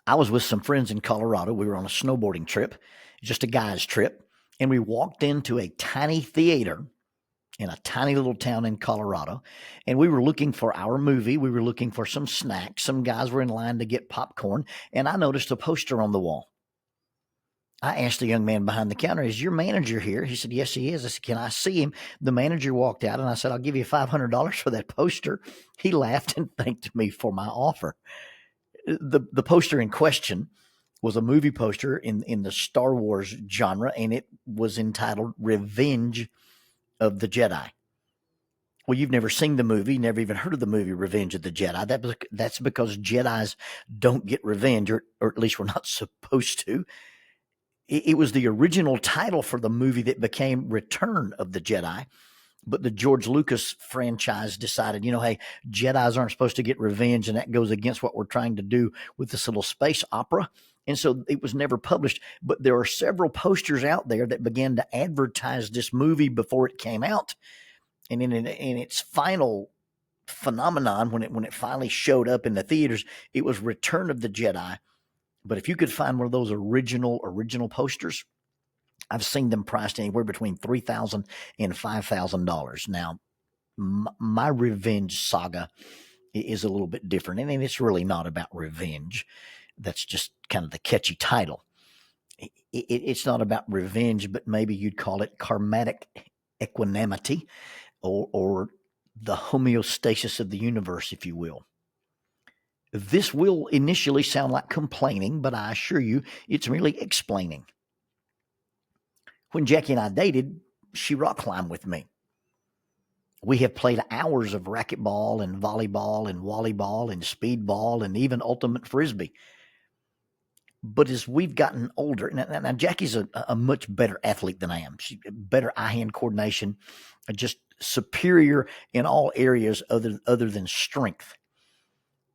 I was with some friends in Colorado. We were on a snowboarding trip, just a guy's trip, and we walked into a tiny theater in a tiny little town in Colorado, and we were looking for our movie. We were looking for some snacks. Some guys were in line to get popcorn, and I noticed a poster on the wall. I asked the young man behind the counter, "Is your manager here?" He said, "Yes, he is." I said, "Can I see him?" The manager walked out, and I said, "I'll give you $500 for that poster." He laughed and thanked me for my offer. The poster in question was a movie poster in the Star Wars genre, and it was entitled Revenge of the Jedi. Well, you've never seen the movie, never even heard of the movie Revenge of the Jedi. That's because Jedis don't get revenge, or at least we're not supposed to. It was the original title for the movie that became Return of the Jedi. But the George Lucas franchise decided, hey, Jedis aren't supposed to get revenge, and that goes against what we're trying to do with this little space opera. And so it was never published. But there are several posters out there that began to advertise this movie before it came out. And in its final phenomenon, when it finally showed up in the theaters, it was Return of the Jedi. But if you could find one of those original posters, I've seen them priced anywhere between $3,000 and $5,000. Now, my revenge saga is a little bit different, and it's really not about revenge. That's just kind of the catchy title. It's not about revenge, but maybe you'd call it karmatic equanimity, or the homeostasis of the universe, if you will. This will initially sound like complaining, but I assure you it's merely explaining. When Jackie and I dated, she rock climbed with me. We have played hours of racquetball and volleyball and volleyball and speedball and even ultimate frisbee. But as we've gotten older, now Jackie's a much better athlete than I am. She's better eye-hand coordination, just superior in all areas other than strength.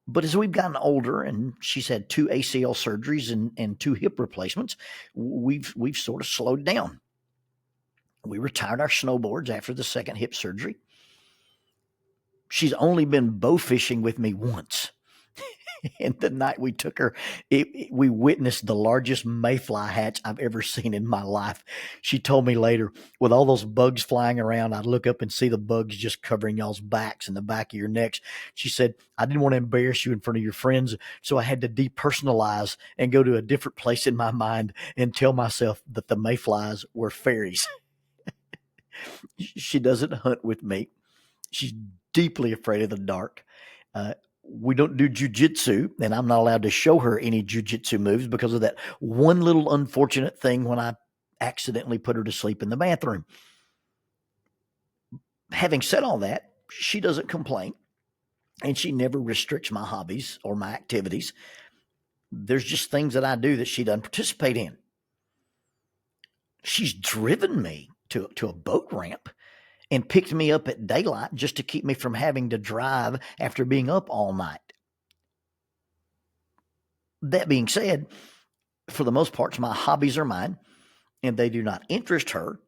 But as we've gotten older, and she's had 2 ACL surgeries and 2 hip replacements, we've sort of slowed down. We retired our snowboards after the second hip surgery. She's only been bow fishing with me once. And the night we took her, we witnessed the largest mayfly hatch I've ever seen in my life. She told me later, with all those bugs flying around, I'd look up and see the bugs just covering y'all's backs and the back of your necks. She said, "I didn't want to embarrass you in front of your friends, so I had to depersonalize and go to a different place in my mind and tell myself that the mayflies were fairies." She doesn't hunt with me. She's deeply afraid of the dark. We don't do jujitsu, and I'm not allowed to show her any jujitsu moves because of that one little unfortunate thing when I accidentally put her to sleep in the bathroom. Having said all that, she doesn't complain, and she never restricts my hobbies or my activities. There's just things that I do that she doesn't participate in. She's driven me to a boat ramp and picked me up at daylight just to keep me from having to drive after being up all night. That being said, for the most part, my hobbies are mine, and they do not interest her,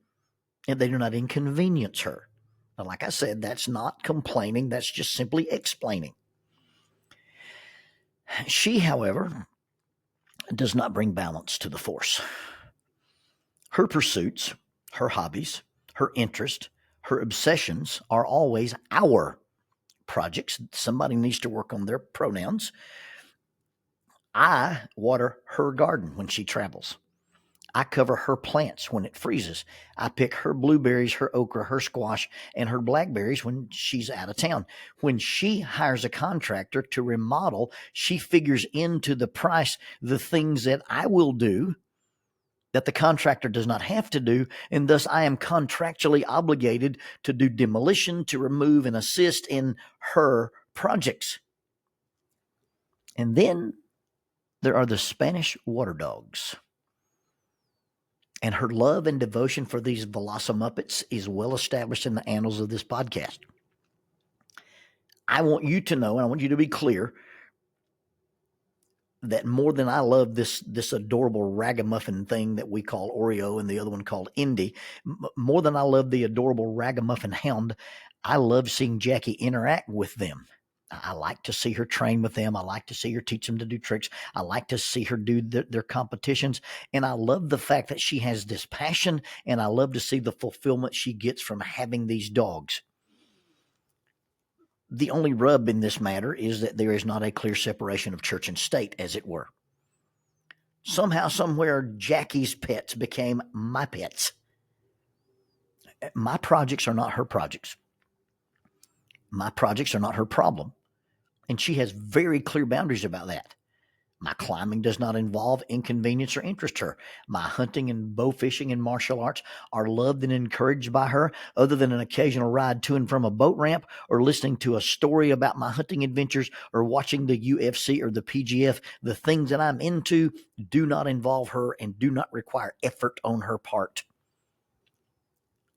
and they do not inconvenience her. And like I said, that's not complaining. That's just simply explaining. She, however, does not bring balance to the force. Her pursuits, her hobbies, her interest, her obsessions are always our projects. Somebody needs to work on their pronouns. I water her garden when she travels. I cover her plants when it freezes. I pick her blueberries, her okra, her squash, and her blackberries when she's out of town. When she hires a contractor to remodel, she figures into the price the things that I will do that the contractor does not have to do, and thus I am contractually obligated to do demolition, to remove and assist in her projects. And then there are the Spanish water dogs. And her love and devotion for these Velocimuppets is well established in the annals of this podcast. I want you to know, and I want you to be clear, that more than I love this adorable ragamuffin thing that we call Oreo and the other one called Indy, more than I love the adorable ragamuffin hound, I love seeing Jackie interact with them. I like to see her train with them. I like to see her teach them to do tricks. I like to see her do their competitions. And I love the fact that she has this passion, and I love to see the fulfillment she gets from having these dogs. The only rub in this matter is that there is not a clear separation of church and state, as it were. Somehow, somewhere, Jackie's pets became my pets. My projects are not her projects. My projects are not her problem. And she has very clear boundaries about that. My climbing does not involve inconvenience or interest her. My hunting and bow fishing and martial arts are loved and encouraged by her, other than an occasional ride to and from a boat ramp, or listening to a story about my hunting adventures, or watching the UFC or the PGF. The things that I'm into do not involve her and do not require effort on her part.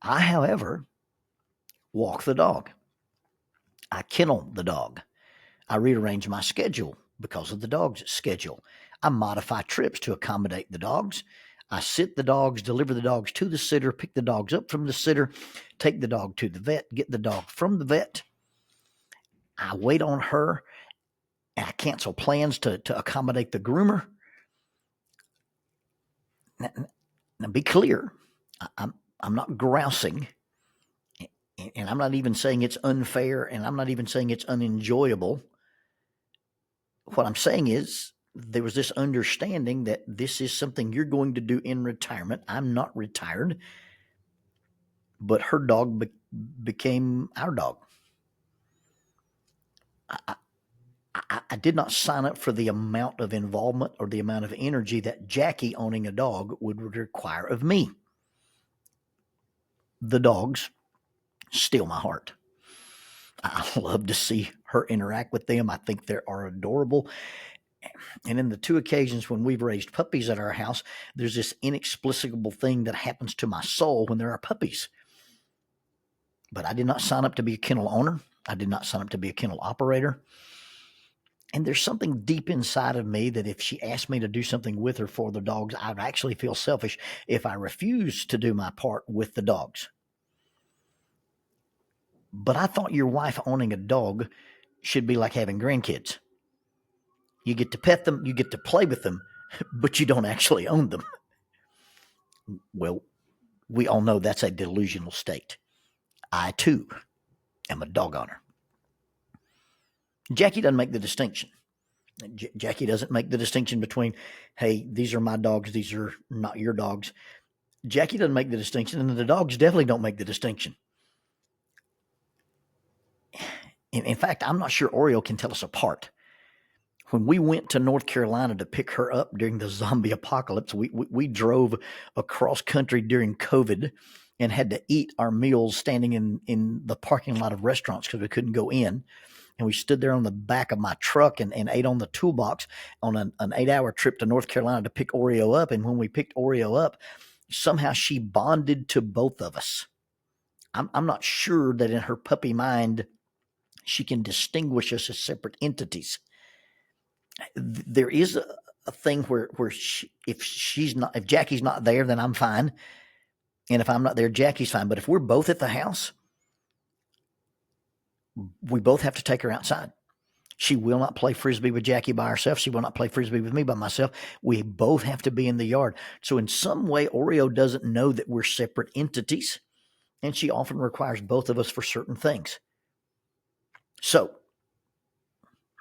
I, however, walk the dog. I kennel the dog. I rearrange my schedule because of the dog's schedule. I modify trips to accommodate the dogs. I sit the dogs, deliver the dogs to the sitter, pick the dogs up from the sitter, take the dog to the vet, get the dog from the vet. I wait on her, and I cancel plans to accommodate the groomer. Now be clear, I'm not grousing, and I'm not even saying it's unfair, and I'm not even saying it's unenjoyable. What I'm saying is there was this understanding that this is something you're going to do in retirement. I'm not retired, but her dog became our dog. I did not sign up for the amount of involvement or the amount of energy that Jackie owning a dog would require of me. The dogs steal my heart. I love to see her interact with them. I think they are adorable. And in the two occasions when we've raised puppies at our house, there's this inexplicable thing that happens to my soul when there are puppies. But I did not sign up to be a kennel owner. I did not sign up to be a kennel operator. And there's something deep inside of me that if she asked me to do something with her for the dogs, I'd actually feel selfish if I refused to do my part with the dogs. But I thought your wife owning a dog should be like having grandkids. You get to pet them, you get to play with them, but you don't actually own them. Well, we all know that's a delusional state. I, too, am a dog owner. Jackie doesn't make the distinction. Jackie doesn't make the distinction between, hey, these are my dogs, these are not your dogs. Jackie doesn't make the distinction, and the dogs definitely don't make the distinction. In fact, I'm not sure Oreo can tell us apart. When we went to North Carolina to pick her up during the zombie apocalypse, we drove across country during COVID and had to eat our meals standing in the parking lot of restaurants because we couldn't go in. And we stood there on the back of my truck and ate on the toolbox on an 8-hour trip to North Carolina to pick Oreo up. And when we picked Oreo up, somehow she bonded to both of us. I'm not sure that in her puppy mind she can distinguish us as separate entities. There is a thing where if Jackie's not there, then I'm fine. And if I'm not there, Jackie's fine. But if we're both at the house, we both have to take her outside. She will not play Frisbee with Jackie by herself. She will not play Frisbee with me by myself. We both have to be in the yard. So in some way, Oreo doesn't know that we're separate entities, and she often requires both of us for certain things. So,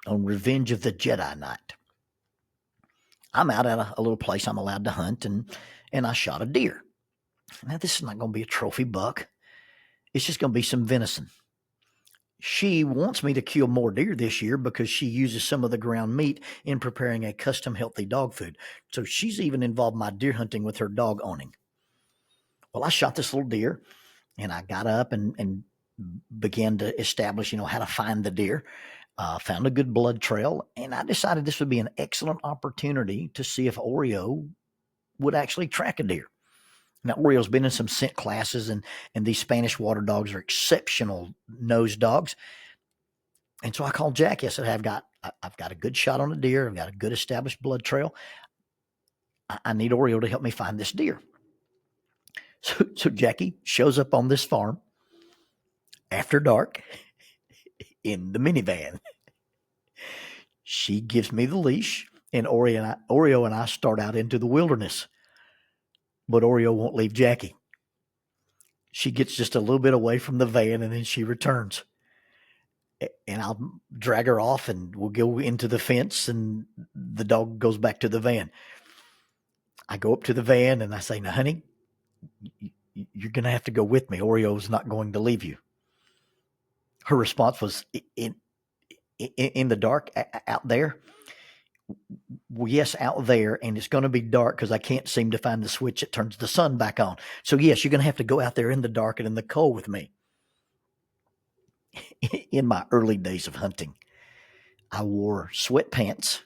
on Revenge of the Jedi night, I'm out at a little place I'm allowed to hunt, and I shot a deer. Now, this is not going to be a trophy buck. It's just going to be some venison. She wants me to kill more deer this year because she uses some of the ground meat in preparing a custom healthy dog food. So she's even involved my deer hunting with her dog owning. Well, I shot this little deer, and I got up and began to establish, how to find the deer. Found a good blood trail, and I decided this would be an excellent opportunity to see if Oreo would actually track a deer. Now, Oreo's been in some scent classes, and these Spanish water dogs are exceptional nose dogs. And so I called Jackie. I said, hey, I've got a good shot on a deer. I've got a good established blood trail. I need Oreo to help me find this deer. So Jackie shows up on this farm after dark in the minivan. She gives me the leash, and Oreo and I start out into the wilderness. But Oreo won't leave Jackie. She gets just a little bit away from the van, and then she returns. And I'll drag her off, and we'll go into the fence, and the dog goes back to the van. I go up to the van, and I say, "Now, honey, you're going to have to go with me. Oreo's not going to leave you." Her response was, in the dark out there? Well, yes, out there, and it's going to be dark because I can't seem to find the switch that turns the sun back on. So, yes, you're going to have to go out there in the dark and in the cold with me. In my early days of hunting, I wore sweatpants,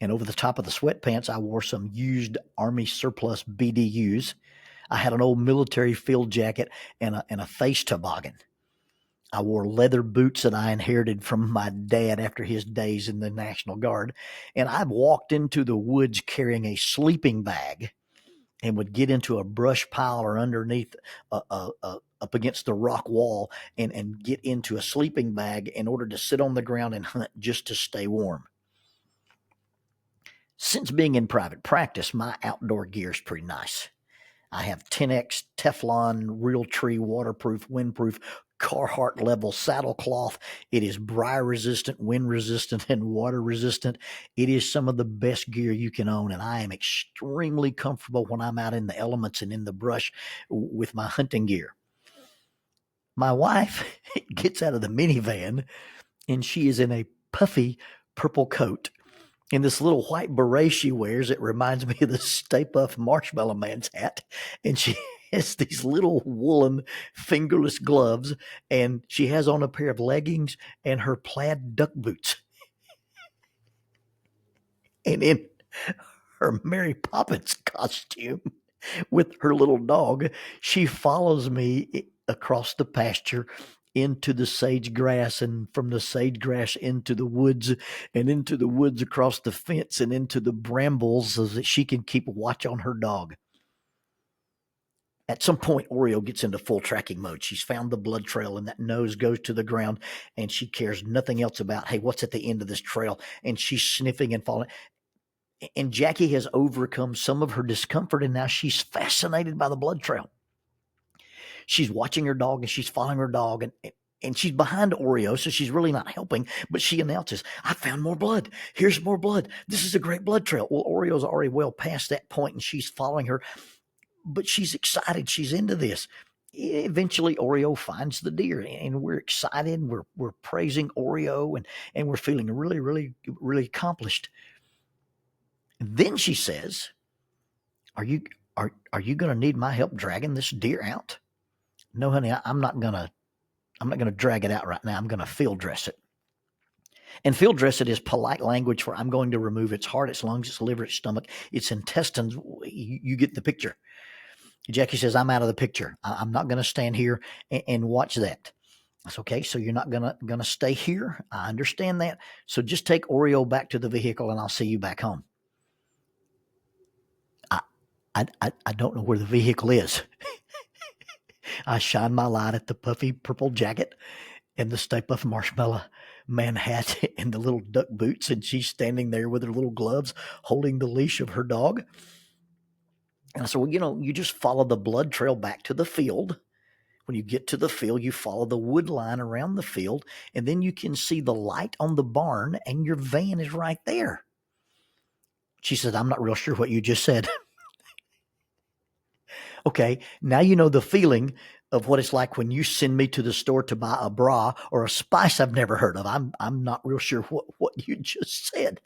and over the top of the sweatpants, I wore some used Army surplus BDUs. I had an old military field jacket and a face toboggan. I wore leather boots that I inherited from my dad after his days in the National Guard. And I walked into the woods carrying a sleeping bag and would get into a brush pile or underneath up against the rock wall and get into a sleeping bag in order to sit on the ground and hunt just to stay warm. Since being in private practice, my outdoor gear is pretty nice. I have 10X Teflon, Realtree, waterproof, windproof, Carhartt level saddle cloth. It is briar resistant, wind resistant, and water resistant. It is some of the best gear you can own, and I am extremely comfortable when I'm out in the elements and in the brush with my hunting gear. My wife gets out of the minivan, and she is in a puffy purple coat. In this little white beret she wears, it reminds me of the Stay Puft Marshmallow Man's hat. And she has these little woolen fingerless gloves, and she has on a pair of leggings and her plaid duck boots. And in her Mary Poppins costume with her little dog, she follows me across the pasture into the sage grass, and from the sage grass into the woods, and into the woods across the fence and into the brambles so that she can keep watch on her dog. At some point, Oreo gets into full tracking mode. She's found the blood trail, and that nose goes to the ground, and she cares nothing else about, hey, what's at the end of this trail? And she's sniffing and falling. And Jackie has overcome some of her discomfort, and now she's fascinated by the blood trail. She's watching her dog, and she's following her dog, and she's behind Oreo, so she's really not helping, but she announces, I found more blood. Here's more blood. This is a great blood trail. Well, Oreo's already well past that point, and she's following her, but she's excited. She's into this. Eventually, Oreo finds the deer, and we're excited. We're praising Oreo, and we're feeling really, really, really accomplished. And then she says, Are you going to need my help dragging this deer out? No, honey, I'm not going to drag it out right now. I'm going to field dress it. And field dress it is polite language for I'm going to remove its heart, its lungs, its liver, its stomach, its intestines. You get the picture. Jackie says, I'm out of the picture. I'm not going to stand here and watch that. That's okay. So you're not gonna stay here. I understand that. So just take Oreo back to the vehicle, and I'll see you back home. I don't know where the vehicle is. I shine my light at the puffy purple jacket and the Stay Puft Marshmallow Man hat and the little duck boots, and she's standing there with her little gloves holding the leash of her dog. And I said, well, you just follow the blood trail back to the field. When you get to the field, you follow the wood line around the field, and then you can see the light on the barn, and your van is right there. She said, I'm not real sure what you just said. Okay, now you know the feeling of what it's like when you send me to the store to buy a bra or a spice I've never heard of. I'm not real sure what you just said.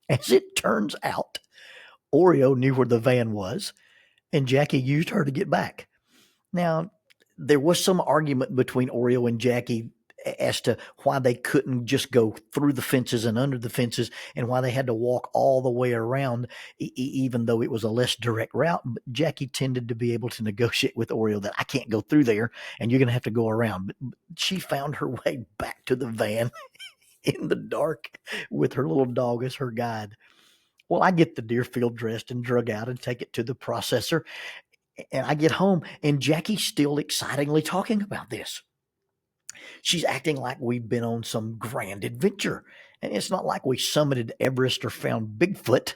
As it turns out, Oreo knew where the van was, and Jackie used her to get back. Now, there was some argument between Oreo and Jackie as to why they couldn't just go through the fences and under the fences, and why they had to walk all the way around, even though it was a less direct route. But Jackie tended to be able to negotiate with Oreo that I can't go through there, and you're going to have to go around. But she found her way back to the van in the dark with her little dog as her guide. Well, I get the deer field dressed and drug out and take it to the processor. And I get home, and Jackie's still excitingly talking about this. She's acting like we've been on some grand adventure. And it's not like we summited Everest or found Bigfoot,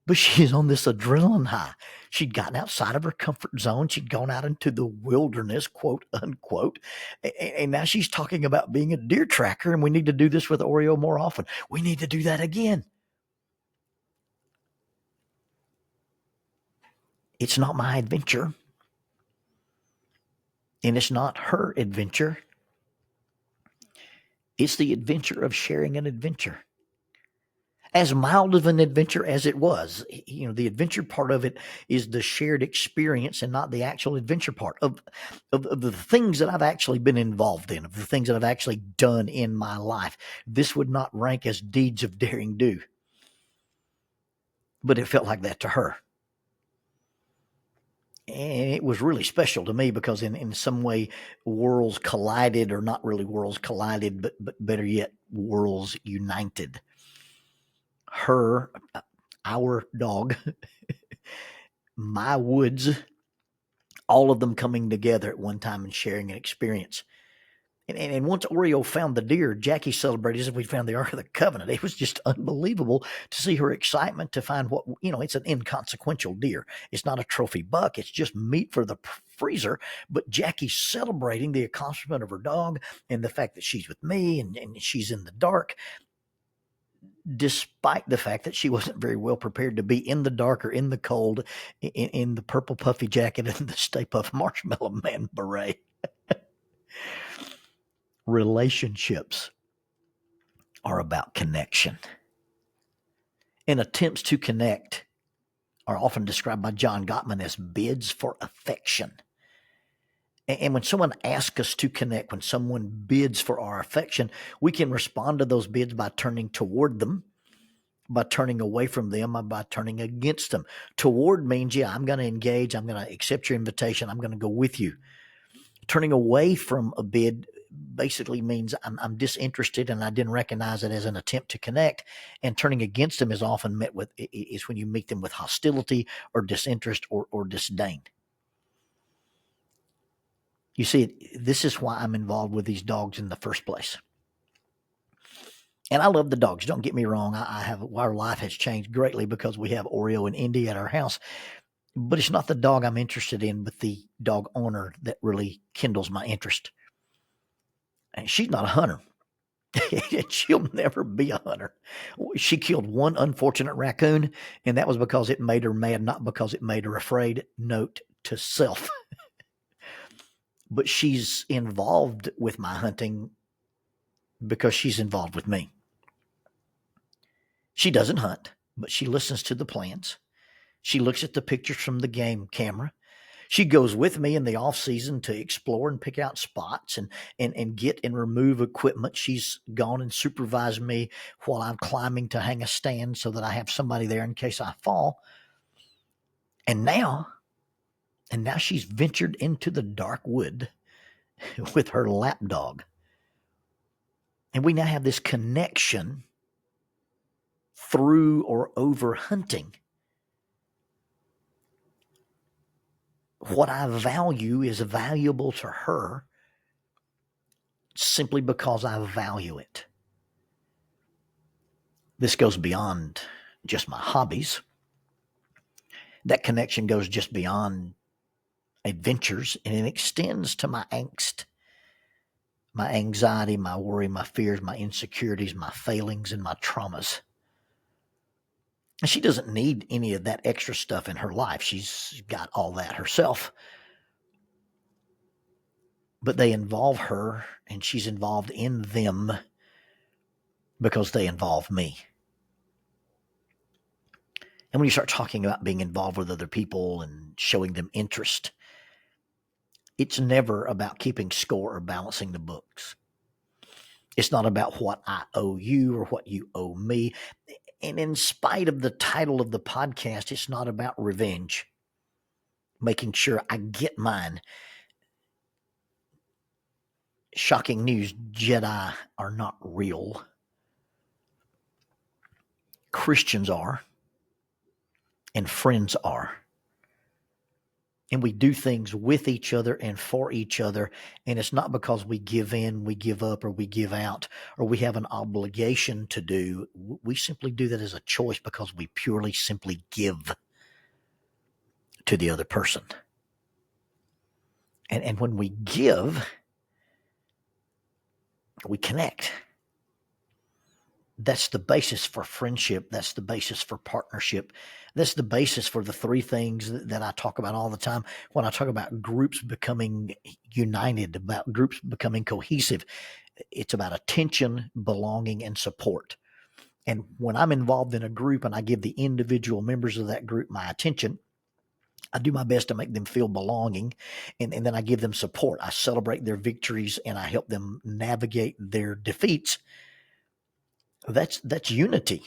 but she's on this adrenaline high. She'd gotten outside of her comfort zone. She'd gone out into the wilderness, quote unquote. And now she's talking about being a deer tracker, and we need to do this with Oreo more often. We need to do that again. It's not my adventure, and it's not her adventure. It's the adventure of sharing an adventure. As mild of an adventure as it was, the adventure part of it is the shared experience and not the actual adventure part of the things that I've actually been involved in, of the things that I've actually done in my life. This would not rank as deeds of daring do, but it felt like that to her. And it was really special to me because in some way worlds collided, or not really worlds collided, but better yet, worlds united. Her, our dog, my woods, all of them coming together at one time and sharing an experience. And once Oreo found the deer, Jackie celebrated as if we found the Ark of the Covenant. It was just unbelievable to see her excitement to find what, it's an inconsequential deer. It's not a trophy buck. It's just meat for the freezer. But Jackie's celebrating the accomplishment of her dog and the fact that she's with me and she's in the dark, despite the fact that she wasn't very well prepared to be in the dark or in the cold, in the purple puffy jacket and the Stay Puft Marshmallow Man beret. Relationships are about connection. And attempts to connect are often described by John Gottman as bids for affection. And when someone asks us to connect, when someone bids for our affection, we can respond to those bids by turning toward them, by turning away from them, or by turning against them. Toward means, I'm going to engage. I'm going to accept your invitation. I'm going to go with you. Turning away from a bid basically means I'm disinterested and I didn't recognize it as an attempt to connect. And turning against them is often met with, is when you meet them with hostility or disinterest or disdain. You see, this is why I'm involved with these dogs in the first place. And I love the dogs. Don't get me wrong. Our life has changed greatly because we have Oreo and Indy at our house. But it's not the dog I'm interested in, but the dog owner that really kindles my interest. And she's not a hunter. She'll never be a hunter. She killed one unfortunate raccoon, and that was because it made her mad, not because it made her afraid. Note to self. But she's involved with my hunting because she's involved with me. She doesn't hunt, but she listens to the plans. She looks at the pictures from the game camera. She goes with me in the off season to explore and pick out spots and get and remove equipment. She's gone and supervised me while I'm climbing to hang a stand so that I have somebody there in case I fall. And now she's ventured into the dark wood with her lap dog. And we now have this connection through or over hunting. What I value is valuable to her simply because I value it. This goes beyond just my hobbies. That connection goes just beyond adventures, and it extends to my angst, my anxiety, my worry, my fears, my insecurities, my failings, and my traumas. And she doesn't need any of that extra stuff in her life. She's got all that herself. But they involve her, and she's involved in them because they involve me. And when you start talking about being involved with other people and showing them interest, it's never about keeping score or balancing the books. It's not about what I owe you or what you owe me. And in spite of the title of the podcast, it's not about revenge, making sure I get mine. Shocking news, Jedi are not real. Christians are, and friends are. And we do things with each other and for each other. And it's not because we give in, we give up, or we give out, or we have an obligation to do. We simply do that as a choice because we purely simply give to the other person. And when we give, we connect. That's the basis for friendship. That's the basis for partnership. That's the basis for the three things that I talk about all the time when I talk about groups becoming united, about groups becoming cohesive. It's about attention, belonging, and support. And when I'm involved in a group and I give the individual members of that group my attention, I do my best to make them feel belonging, and then I give them support. I celebrate their victories and I help them navigate their defeats. That's unity.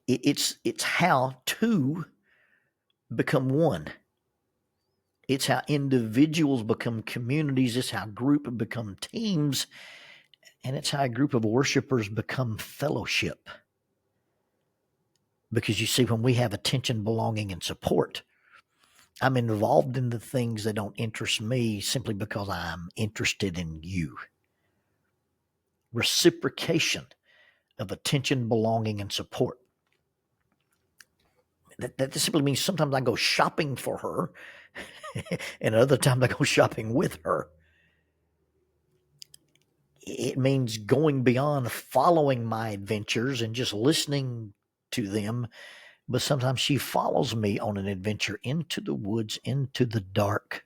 It's how two become one. It's how individuals become communities. It's how group become teams, and it's how a group of worshipers become fellowship. Because you see, when we have attention, belonging, and support, I'm involved in the things that don't interest me simply because I'm interested in you. Reciprocation of attention, belonging, and support. That simply means sometimes I go shopping for her and other times I go shopping with her. It means going beyond following my adventures and just listening to them. But sometimes she follows me on an adventure into the woods, into the dark.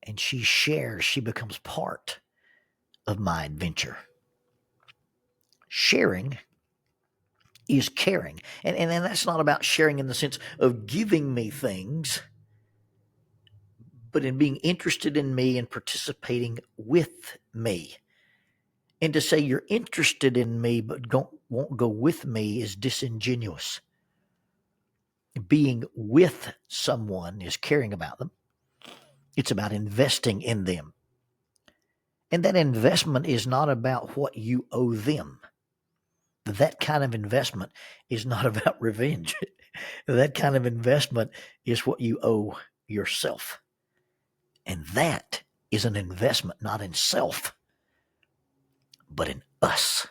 And she shares, she becomes part of my adventure. Sharing is caring. And that's not about sharing in the sense of giving me things, but in being interested in me and participating with me. And to say you're interested in me but won't go with me is disingenuous. Being with someone is caring about them. It's about investing in them. And that investment is not about what you owe them. That kind of investment is not about revenge. That kind of investment is what you owe yourself. And that is an investment not in self, but in us.